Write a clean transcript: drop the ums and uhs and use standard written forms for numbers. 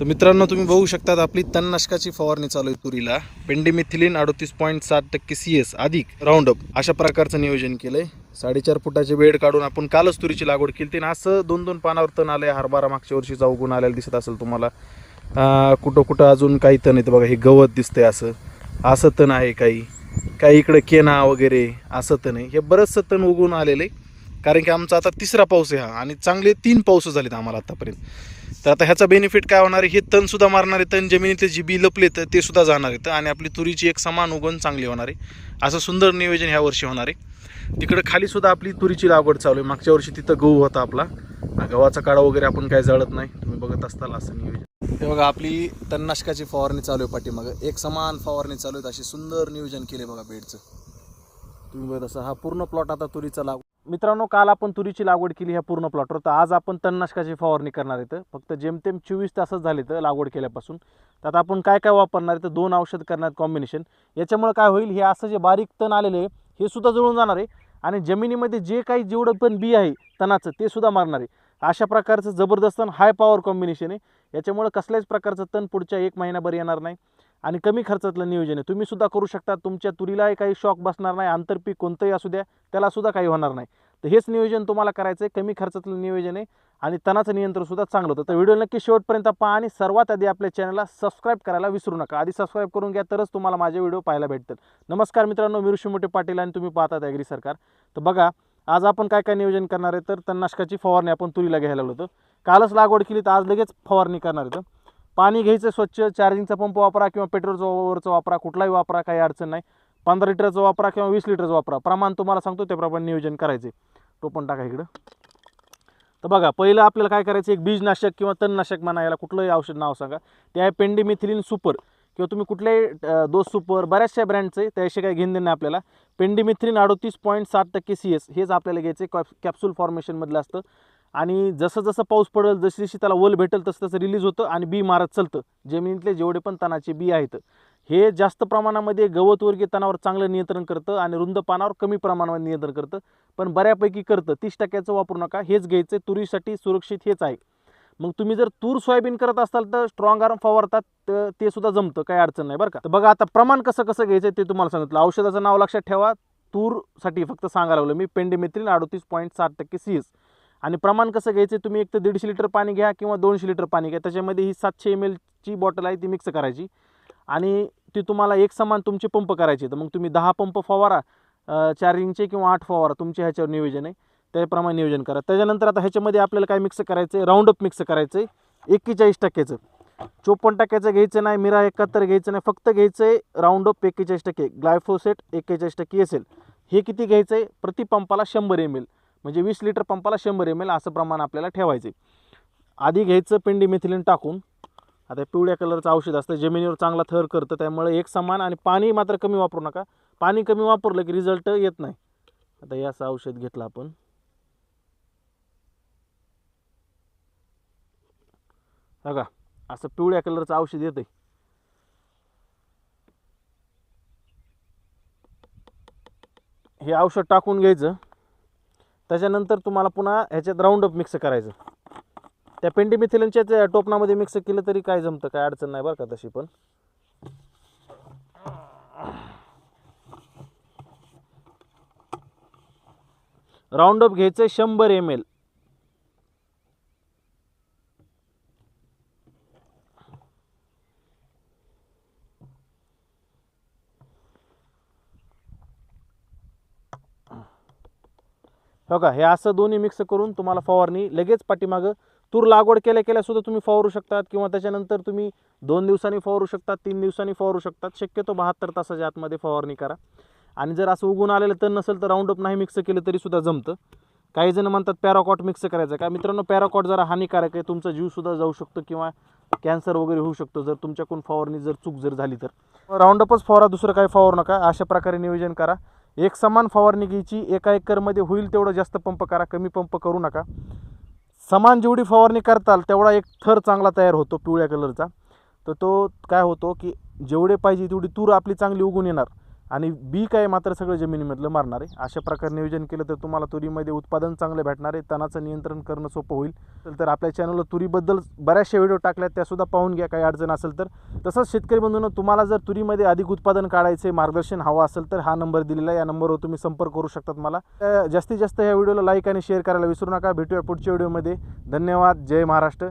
तर मित्रांनो, तुम्ही बघू शकतात आपली तणनाशकाची फवारणी चालू आहे तुरीला. पेंडिमिथिलिन 38.7% CS अधिक राऊंडअप अशा प्रकारचं नियोजन केलंय. 4.5 फुटाचे बेड काढून आपण कालच तुरीची लागवड केली. आणि असं 2-2 पानावर तण आले. हरभरा मागच्या वर्षीचा उगून आलेला दिसत असेल तुम्हाला. कुठं कुठं अजून काही तण येतं बघा. हे गवत दिसतंय असं तण आहे. काही इकडे केना वगैरे असं तण आहे. हे बरंचसं तण उगून आलेलं आहे. कारण की आमचा आता 3रा पाऊस आहे हा, आणि चांगले 3 पाऊस झालेत आम्हाला आतापर्यंत. तर आता ह्याचा बेनिफिट काय होणार आहे, हे तणसुद्धा मारणारे तण जमिनीतले जी बी लपले तर ते सुद्धा जाणार आहेत आणि आपली तुरीची एक समान उगवण चांगली होणार आहे. असं सुंदर नियोजन ह्या वर्षी होणार आहे. तिकडे खाली सुद्धा आपली तुरीची लागवड चालू आहे. मागच्या वर्षी तिथं गहू होता आपला. गव्हाचा काढा वगैरे आपण काय जळत नाही, तुम्ही बघत असताल असं नियोजन. हे बघा आपली तणनाशकाची फवारणी चालू आहे पाठीमागं. एक समान फवारणी चालू आहे. अशी सुंदर नियोजन केले बघा बेडचं. तुम्ही बघत असा हा पूर्ण प्लॉट आता तुरीचा लागवड. मित्रांनो, काल आपण तुरीची लागवड केली ह्या पूर्ण प्लॉटवर. तर आज आपण तणनाशकाची फवारणी करणार आहेत. फक्त जेमतेम 24 तासच झाले तर लागवड केल्यापासून. तर आता आपण काय काय वापरणार आहे, तर 2 औषध करणार कॉम्बिनेशन. याच्यामुळे काय होईल, हे असं जे बारीक तण आलेले आहे हे सुद्धा जळून जाणार आहे आणि जमिनीमध्ये जे काही जेवढं पण बी आहे तणाचं ते सुद्धा मारणार आहे. अशा प्रकारचं जबरदस्त हाय पॉवर कॉम्बिनेशन आहे. याच्यामुळे कसल्याच प्रकारचं तण पुढच्या 1 महिनाभर येणार नाही आणि कमी खर्चातलं नियोजन आहे. तुम्ही सुद्धा करू शकता. तुमच्या तुरीलाही काही शॉक बसणार नाही. आंतरपीक कोणतंही असू द्या त्याला सुद्धा काही होणार नाही. तर हेच नियोजन तुम्हाला करायचं आहे. कमी खर्चातलं नियोजन आहे आणि तणाचं नियंत्रण सुद्धा चांगलं होतं. तर व्हिडिओ नक्की शेवटपर्यंत पहा आणि सर्वात आधी आपल्या चॅनलला सबस्क्राईब करायला विसरू नका. आधी सबस्क्राईब करून घ्या, तरच तुम्हाला माझे व्हिडिओ पाहायला भेटतील. नमस्कार मित्रांनो, मी ऋषी मोठे पाटील आणि तुम्ही पाहतात ॲग्री सरकार. तर बघा आज आपण काय काय नियोजन करणार आहे, तर तणनाशकाची फवारणी आपण तुरीला घ्यायला होतं. कालच लागवड केली तर आज लगेच फवारणी करणार आहे. पाणी घ्यायचं स्वच्छ. चार्जिंगचा पंप वापरा किंवा पेट्रोलचा ओव्हरचा वापरा, कुठलाही वापरा, काही अडचण नाही. 15 लिटरचा वापरा किंवा 20 लिटरचा वापरा. प्रमाण तुम्हाला सांगतो त्याप्रमाणे नियोजन करायचे. तो पण टाका इकडं. तर बघा पहिलं आपल्याला काय करायचं, एक बीजनाशक किंवा तणनाशक म्हणा, याला कुठलंही औषध नाव सांगा. ते आहे पेंडिमिथिलिन सुपर किंवा तुम्ही कुठल्याही डोस सुपर, बऱ्याचशा ब्रँडचे, त्याशिवाय काही घेणं देणं नाही आपल्याला. पेंडिमिथिलिन 38.7% CS हेच आपल्याला घ्यायचं. कॅप्सूल फॉर्मेशनमधलं असतं आणि जसं जसं पाऊस पडेल, जशी जशी त्याला ओल भेटेल तसं तसं रिलीज होतं आणि बी मारत चालतं. जमिनीतले जेवढे पण तणाचे बी आहेत हे जास्त प्रमाणामध्ये गवतवर्गीय तणावर चांगलं नियंत्रण करतं आणि रुंद पानावर कमी प्रमाणामध्ये नियंत्रण करतं, पण बऱ्यापैकी करतं. 30%चं वापरू नका, हेच घ्यायचं. तुरीसाठी सुरक्षित हेच आहे. मग तुम्ही जर तूर सोयाबीन करत असाल तर स्ट्रॉंग आर्म फवारतात, ते सुद्धा जमतं, काही अडचण नाही बरं का. तर बघा आता प्रमाण कसं कसं घ्यायचं ते तुम्हाला सांगितलं. औषधाचं नाव लक्षात ठेवा. तूरसाठी फक्त सांगायला लागलं मी. पेंडिमिथिलिन 38.7% CS आणि प्रमाण कसं घ्यायचं, तुम्ही एक तर 150 लिटर पाणी घ्या किंवा 200 लिटर पाणी घ्या. त्याच्यामध्ये ही 700 ml ची बॉटल आहे ती मिक्स करायची आणि ती तुम्हाला एक समान तुमचे पंप करायचे. तर मग तुम्ही 10 पंप फवारा, 4 इंचचे किंवा 8 फवारा, तुमच्या ह्याच्यावर नियोजन आहे त्याप्रमाणे नियोजन करा. त्याच्यानंतर आता ह्याच्यामध्ये आपल्याला काय मिक्स करायचं आहे, राऊंडअप मिक्स करायचं आहे 41%. 54% घ्यायचं नाही, मिरा 71 घ्यायचं नाही, फक्त घ्यायचं आहे राऊंडअप 41%. ग्लायफोसेट 41% असेल. हे किती घ्यायचं आहे, प्रति पंपाला 100 ml, म्हणजे 20 लिटर पंपाला 100 ml असं प्रमाण आपल्याला ठेवायचं आहे. आधी घ्यायचं पेंडिमिथिलिन टाकून. आता पिवळ्या कलरचं औषध असतं, जमिनीवर चांगला थर करतं, त्यामुळे एक समान, आणि पाणी मात्र कमी वापरू नका. पाणी कमी वापरलं की रिझल्ट येत नाही. आता हे असं औषध घेतलं आपण. बघा असं पिवळ्या कलरचं औषध येतंय. हे औषध टाकून घ्यायचं. त्याच्यानंतर तुम्हाला पुन्हा ह्याच्यात राऊंडअप मिक्स करायचं. त्या पेंडिमिथिलिनच्या टोपणामध्ये मिक्स केलं तरी काय जमतं, काय अडचण नाही बरं का तशी. पण राऊंडअप घ्यायचं 100 ml. बघा हे असं दोन्ही मिक्स करून तुम्हाला फवारणी लगेच पाठीमागं. तूर लागवड केल्या केल्या सुद्धा तुम्ही फवारू शकतात किंवा त्याच्यानंतर तुम्ही 2 दिवसांनी फवारू शकतात, 3 दिवसांनी फवारू शकतात. शक्यतो 72 तासाच्या आतमध्ये फवारणी करा. आणि जर असं उगून आलेलं तण नसेल तर राऊंडअप नाही मिक्स केलं तरी सुद्धा जमतं. काही जण म्हणतात पॅराकॉट मिक्स करायचं का. मित्रांनो, पॅराकॉट जरा हानिकारक आहे. तुमचा जीव सुद्धा जाऊ शकतो किंवा कॅन्सर वगैरे होऊ शकतो जर तुमच्याकडून फवारणी जर चूक जर झाली तर. राऊंडअपच फवारा, दुसरं काही फवारू नका. अशा प्रकारे नियोजन करा. एक समान फवारणी घ्यायची. एका एकरमध्ये होईल तेवढं जास्त पंप करा, कमी पंप करू नका. समान जेवढी फवारणी करताल तेवढा एक थर चांगला तयार होतो पिवळ्या कलरचा. तर तो काय होतो की जेवढे पाहिजे तेवढी तूर आपली चांगली उगून येणार आणि बी काय मात्र सगळं जमिनीमधलं मारणार आहे. अशा प्रकारे नियोजन केलं तर तुम्हाला तुरीमध्ये उत्पादन चांगलं भेटणार आहे, तणाचं नियंत्रण करणं सोपं होईल. तर आपल्या चॅनलवर तुरीबद्दल बऱ्याचशा व्हिडिओ टाकल्या, त्यासुद्धा पाहून घ्या काही अडचण असेल तर. तसंच शेतकरी बंधूंनो, तुम्हाला जर तुरीमध्ये अधिक उत्पादन काढायचे मार्गदर्शन हवं असेल तर हा नंबर दिलेला आहे, या नंबरवर तुम्ही संपर्क करू शकतात मला. जास्तीत जास्त या व्हिडिओला लाईक आणि शेअर करायला विसरू नका. भेटूया पुढच्या व्हिडिओमध्ये. धन्यवाद. जय महाराष्ट्र.